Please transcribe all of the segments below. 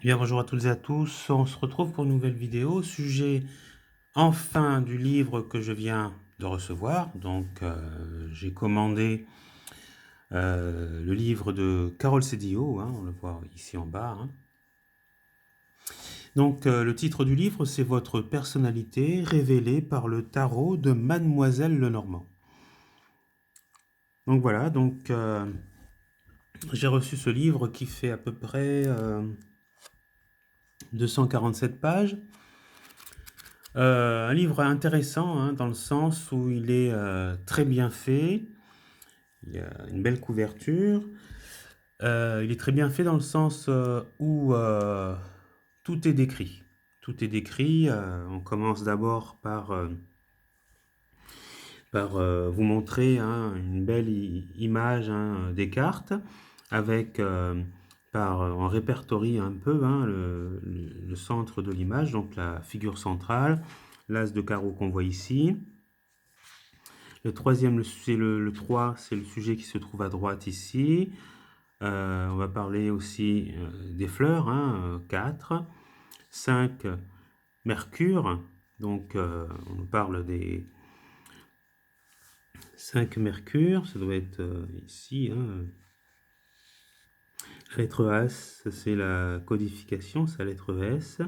Bien, bonjour à toutes et à tous. On se retrouve pour une nouvelle vidéo, sujet enfin du livre que je viens de recevoir. Donc, j'ai commandé le livre de Carole Sédillo, on le voit ici en bas. Donc, le titre du livre, c'est Votre personnalité révélée par le tarot de Mademoiselle Lenormand. Donc voilà, j'ai reçu ce livre qui fait à peu près 247 pages. Un livre intéressant dans le sens où il est très bien fait, il y a une belle couverture, il est très bien fait dans le sens où tout est décrit. Tout est décrit, on commence d'abord par vous montrer une belle image des cartes avec on répertorie un peu le centre de l'image, donc la figure centrale, l'as de carreau qu'on voit ici. Le troisième, c'est le 3, c'est le sujet qui se trouve à droite ici. On va parler aussi des fleurs, 4. 5, Mercure. Donc, on parle des 5 Mercure. Ça doit être ici. La lettre S, c'est la codification, c'est la lettre S.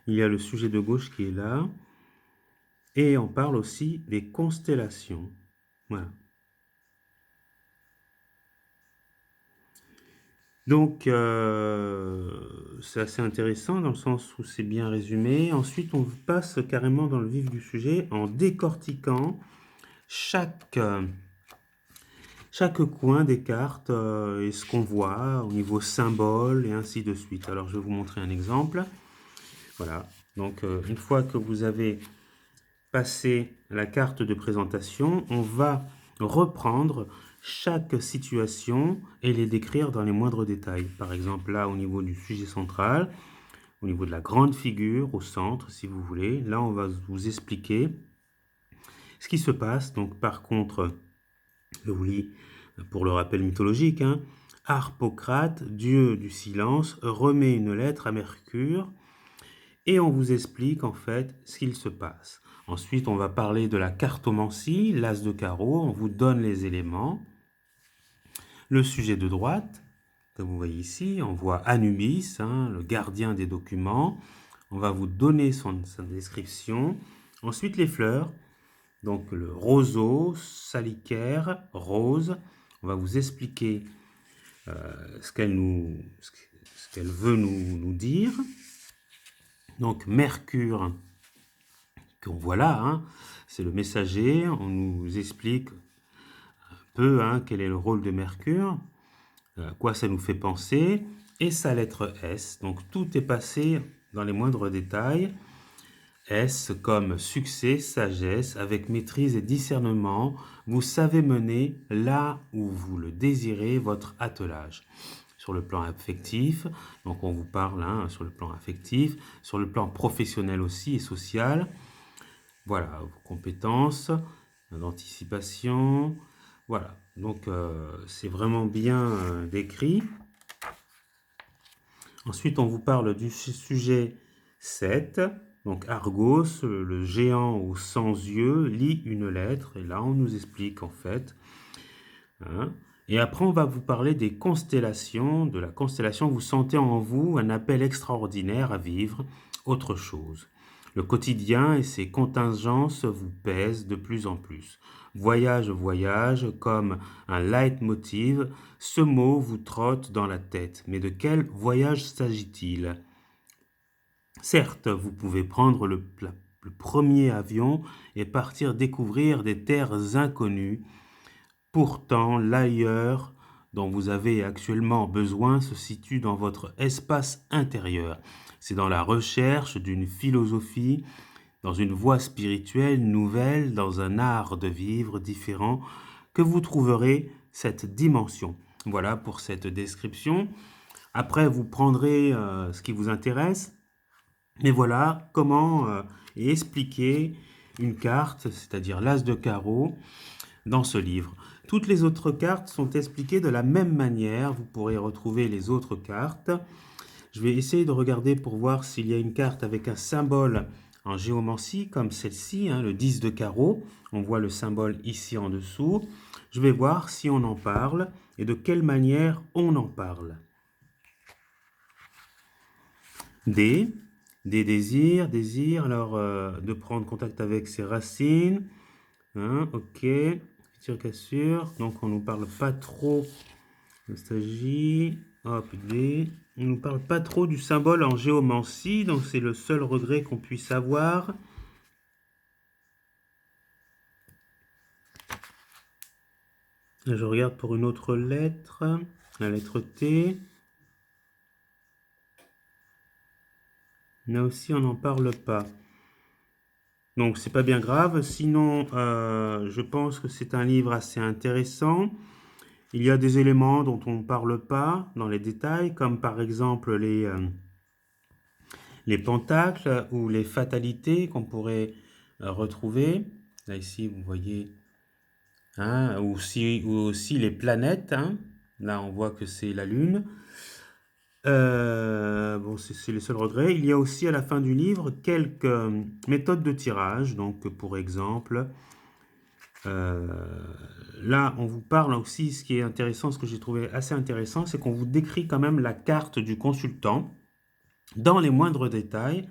Il y a le sujet de gauche qui est là. Et on parle aussi des constellations. Voilà. Donc, c'est assez intéressant dans le sens où c'est bien résumé. Ensuite, on passe carrément dans le vif du sujet en décortiquant chaque, chaque coin des cartes et ce qu'on voit au niveau symbole et ainsi de suite. Alors, je vais vous montrer un exemple. Voilà. Donc, une fois que vous avez passé la carte de présentation, on va reprendre chaque situation et les décrire dans les moindres détails. Par exemple, là, au niveau du sujet central, au niveau de la grande figure, au centre, si vous voulez, là, on va vous expliquer ce qui se passe. Donc, par contre, je vous lis pour le rappel mythologique, Harpocrate, dieu du silence, remet une lettre à Mercure et on vous explique en fait ce qu'il se passe. Ensuite, on va parler de la cartomancie, l'as de carreau, on vous donne les éléments. Le sujet de droite, comme vous voyez ici, on voit Anubis, le gardien des documents. On va vous donner sa description. Ensuite, les fleurs, donc le roseau, salicaire, rose. On va vous expliquer ce qu'elle veut nous dire. Donc Mercure, qu'on voit là, c'est le messager. On nous explique un peu quel est le rôle de Mercure, à quoi ça nous fait penser, et sa lettre S. Donc tout est passé dans les moindres détails. S comme succès, sagesse, avec maîtrise et discernement, vous savez mener là où vous le désirez votre attelage. Sur le plan affectif, donc on vous parle sur le plan affectif, sur le plan professionnel aussi et social. Voilà, vos compétences d'anticipation. Voilà, donc c'est vraiment bien décrit. Ensuite, on vous parle du sujet 7. Donc Argos, le géant aux 100 yeux, lit une lettre. Et là, on nous explique en fait. Et après, on va vous parler des constellations. De la constellation, vous sentez en vous un appel extraordinaire à vivre autre chose. Le quotidien et ses contingences vous pèsent de plus en plus. Voyage, voyage, comme un leitmotiv, ce mot vous trotte dans la tête. Mais de quel voyage s'agit-il? Certes, vous pouvez prendre le premier avion et partir découvrir des terres inconnues. Pourtant, l'ailleurs dont vous avez actuellement besoin se situe dans votre espace intérieur. C'est dans la recherche d'une philosophie, dans une voie spirituelle nouvelle, dans un art de vivre différent, que vous trouverez cette dimension. Voilà pour cette description. Après, vous prendrez ce qui vous intéresse. Et voilà comment expliquer une carte, c'est-à-dire l'as de carreau, dans ce livre. Toutes les autres cartes sont expliquées de la même manière. Vous pourrez retrouver les autres cartes. Je vais essayer de regarder pour voir s'il y a une carte avec un symbole en géomancie, comme celle-ci, hein, le 10 de carreau. On voit le symbole ici en dessous. Je vais voir si on en parle et de quelle manière on en parle. D, des désirs, alors de prendre contact avec ses racines. Hein, ok, future cassure, donc on nous parle pas trop, nostalgie, hop, D. On nous parle pas trop du symbole en géomancie, donc c'est le seul regret qu'on puisse avoir. Là, je regarde pour une autre lettre, la lettre T. Là aussi, on n'en parle pas. Donc, c'est pas bien grave. Sinon, je pense que c'est un livre assez intéressant. Il y a des éléments dont on ne parle pas dans les détails, comme par exemple les pentacles ou les fatalités qu'on pourrait retrouver. Là, ici, vous voyez, hein, ou aussi les planètes. Hein. Là, on voit que c'est la Lune. Bon, c'est les seuls regrets. Il y a aussi à la fin du livre quelques méthodes de tirage. Donc, pour exemple, là, on vous parle aussi, ce qui est intéressant, ce que j'ai trouvé assez intéressant, c'est qu'on vous décrit quand même la carte du consultant dans les moindres détails.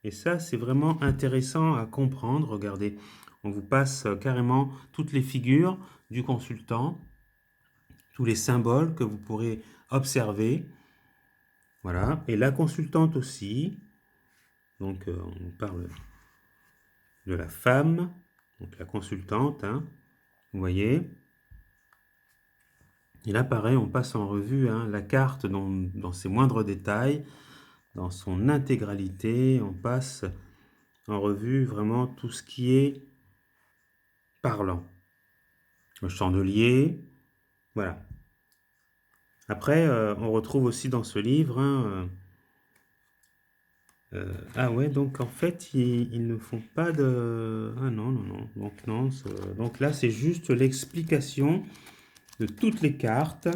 Et ça, c'est vraiment intéressant à comprendre. Regardez, on vous passe carrément toutes les figures du consultant, tous les symboles que vous pourrez observer. Voilà, et la consultante aussi. Donc, on parle de la femme, donc la consultante, hein, vous voyez. Et là, pareil, on passe en revue hein, la carte dans ses moindres détails, dans son intégralité. On passe en revue vraiment tout ce qui est parlant. Le chandelier, voilà. Après, on retrouve aussi dans ce livre... Hein, ah ouais, donc en fait, ils ne font pas de... Ah non, non, non. Donc, non, donc là, c'est juste l'explication de toutes les cartes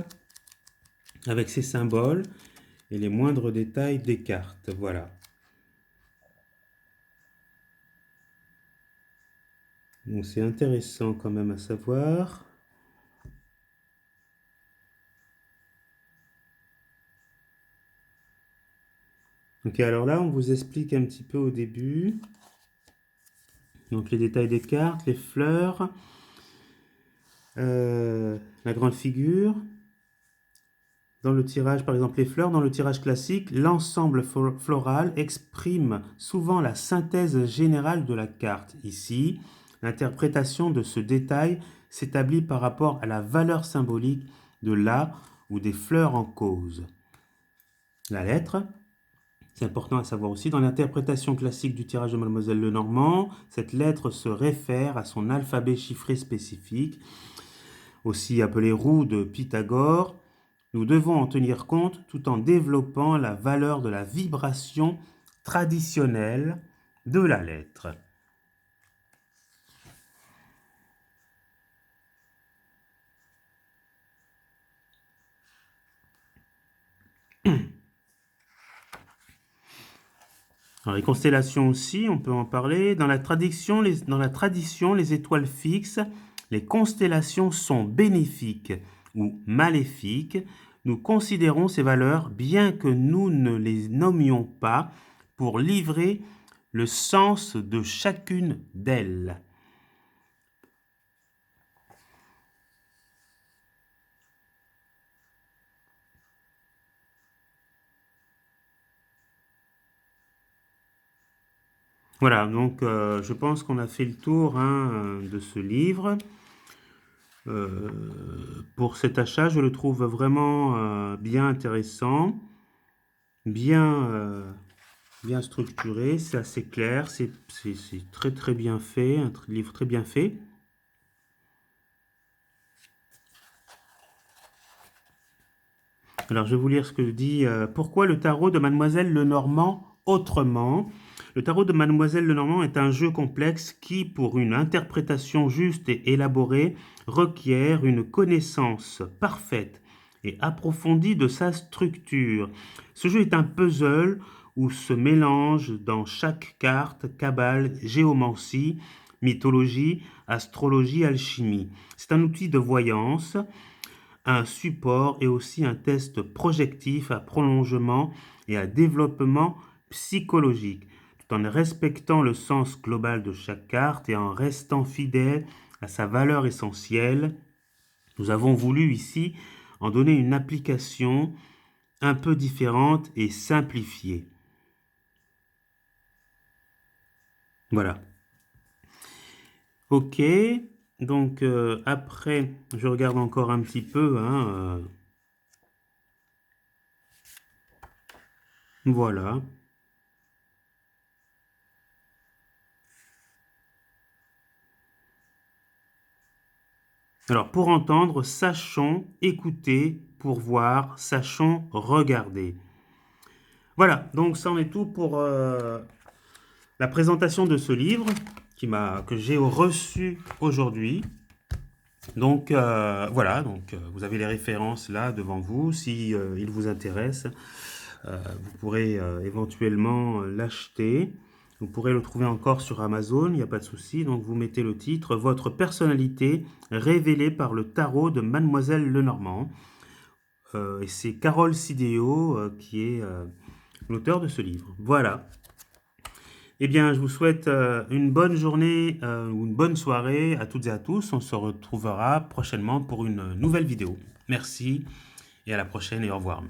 avec ces symboles et les moindres détails des cartes. Voilà. Donc c'est intéressant quand même à savoir. Ok, alors là, on vous explique un petit peu au début. Donc les détails des cartes, les fleurs, la grande figure. Dans le tirage, par exemple, les fleurs, dans le tirage classique, l'ensemble floral exprime souvent la synthèse générale de la carte. Ici, l'interprétation de ce détail s'établit par rapport à la valeur symbolique de la ou des fleurs en cause. La lettre, c'est important à savoir aussi, dans l'interprétation classique du tirage de Mademoiselle Lenormand, cette lettre se réfère à son alphabet chiffré spécifique, aussi appelé roue de Pythagore. Nous devons en tenir compte tout en développant la valeur de la vibration traditionnelle de la lettre. Alors, les constellations aussi, on peut en parler. Dans la tradition, les étoiles fixes, les constellations sont bénéfiques ou maléfiques. Nous considérons ces valeurs, bien que nous ne les nommions pas, pour livrer le sens de chacune d'elles. Voilà, donc je pense qu'on a fait le tour hein, de ce livre. Pour cet achat, je le trouve vraiment bien intéressant, bien structuré, c'est assez clair, c'est très très bien fait, un livre très bien fait. Alors je vais vous lire ce que dit pourquoi le tarot de Mademoiselle Lenormand autrement. Le tarot de Mademoiselle Lenormand est un jeu complexe qui, pour une interprétation juste et élaborée, requiert une connaissance parfaite et approfondie de sa structure. Ce jeu est un puzzle où se mélangent dans chaque carte cabale, géomancie, mythologie, astrologie, alchimie. C'est un outil de voyance, un support et aussi un test projectif à prolongement et à développement psychologique, tout en respectant le sens global de chaque carte et en restant fidèle à sa valeur essentielle. Nous avons voulu ici en donner une application un peu différente et simplifiée. Voilà. Ok, donc après, je regarde encore un petit peu. Voilà. Alors, pour entendre, sachons écouter, pour voir, sachons regarder. Voilà, donc ça en est tout pour la présentation de ce livre que j'ai reçu aujourd'hui. Donc voilà, donc vous avez les références là devant vous. Si il vous intéresse, vous pourrez éventuellement l'acheter. Vous pourrez le trouver encore sur Amazon, il n'y a pas de souci. Donc vous mettez le titre, Votre personnalité révélée par le tarot de Mademoiselle Lenormand. Et c'est Carole Sidéo qui est l'auteur de ce livre. Voilà. Eh bien, je vous souhaite une bonne journée ou une bonne soirée à toutes et à tous. On se retrouvera prochainement pour une nouvelle vidéo. Merci et à la prochaine et au revoir.